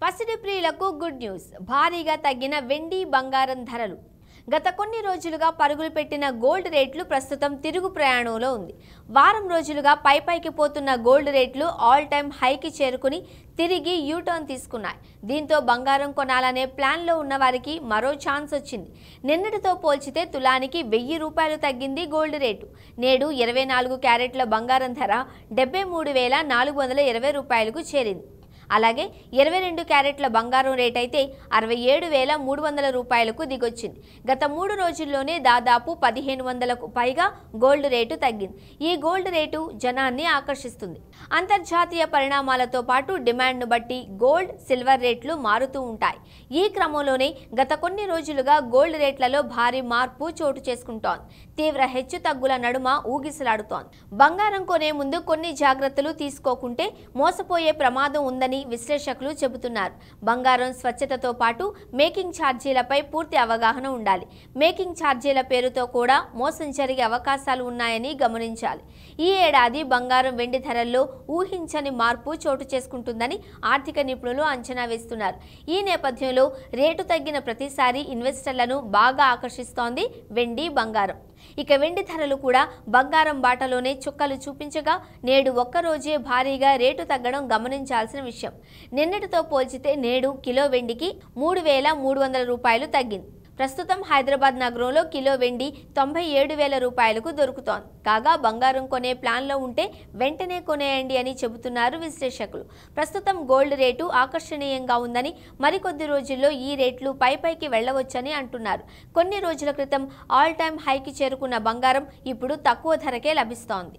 పసిడి ప్రియులకు good news. భారీగా తగ్గిన వెండి బంగారం ధరలు. గత కొన్ని రోజులుగా పరుగులు పెట్టిన గోల్డ్ రేట్లు ప్రస్తుతం తిరుగు ప్రయాణంలో ఉంది. వారం రోజులుగా పైకి పోతున్న గోల్డ్ రేట్లు ఆల్ టైమ్ హైకి చేరుకుని తిరిగి యూటర్న్ తీసుకున్నాయి. దీంతో బంగారం కొనాలనే ప్లాన్లో ఉన్న వారికి మరో ఛాన్స్ వచ్చింది. నిన్నటితో పోల్చితే తులానికి 1000 రూపాయలు తగ్గింది గోల్డ్ రేటు. నేడు 24 క్యారెట్ల బంగారం ధర 73,420 రూపాయలకు చేరింది. అలాగే 22 క్యారెట్ల బంగారం రేట్ అయితే 67,300 రూపాయలకు దిగొచ్చింది. గత 3 రోజుల్లోనే దాదాపు 1500కు పైగా గోల్డ్ రేటు తగ్గింది. ఈ గోల్డ్ రేటు జనాన్ని ఆకర్షిస్తుంది. అంతర్జాతీయ పరిణామాలతో పాటు డిమాండ్ను బట్టి గోల్డ్, సిల్వర్ రేట్లు మారుతూ ఉంటాయి. ఈ క్రమంలోనే గత కొన్ని రోజులుగా గోల్డ్ రేట్లలో భారీ మార్పు చోటు చేసుకుంటోంది. తీవ్ర హెచ్చు తగ్గుల నడుమ ఊగిసలాడుతోంది. బంగారం కొనే ముందు కొన్ని జాగ్రత్తలు తీసుకోకుంటే మోసపోయే ప్రమాదం ఉందని విశ్లేషకులు చెబుతున్నారు. బంగారం స్వచ్ఛతతో పాటు మేకింగ్ ఛార్జీలపై పూర్తి అవగాహన ఉండాలి. మేకింగ్ ఛార్జీల పేరుతో కూడా మోసం జరిగే అవకాశాలు ఉన్నాయని గమనించాలి. ఈ ఏడాది బంగారం, వెండి ధరల్లో ఊహించని మార్పు చోటు చేసుకుంటుందని ఆర్థిక నిపుణులు అంచనా వేస్తున్నారు. ఈ నేపథ్యంలో రేటు తగ్గిన ప్రతిసారి ఇన్వెస్టర్లను బాగా ఆకర్షిస్తోంది వెండి, బంగారం. ఇక వెండి ధరలు కూడా బంగారం బాటలోనే చుక్కలు చూపించగా నేడు ఒక్కరోజే భారీగా రేటు తగ్గడం గమనించాల్సిన విషయం. నిన్నటితో పోల్చితే నేడు కిలో వెండికి 3,300 రూపాయలు తగ్గింది. ప్రస్తుతం హైదరాబాద్ నగరంలో కిలో వెండి 97,000 రూపాయలకు దొరుకుతోంది. కాగా బంగారం కొనే ప్లాన్లో ఉంటే వెంటనే కొనేయండి అని చెబుతున్నారు విశ్లేషకులు. ప్రస్తుతం గోల్డ్ రేటు ఆకర్షణీయంగా ఉందని, మరికొద్ది రోజుల్లో ఈ రేట్లు పైకి వెళ్లవచ్చని అంటున్నారు. కొన్ని రోజుల క్రితం ఆల్ టైమ్ హైకి చేరుకున్న బంగారం ఇప్పుడు తక్కువ ధరకే లభిస్తోంది.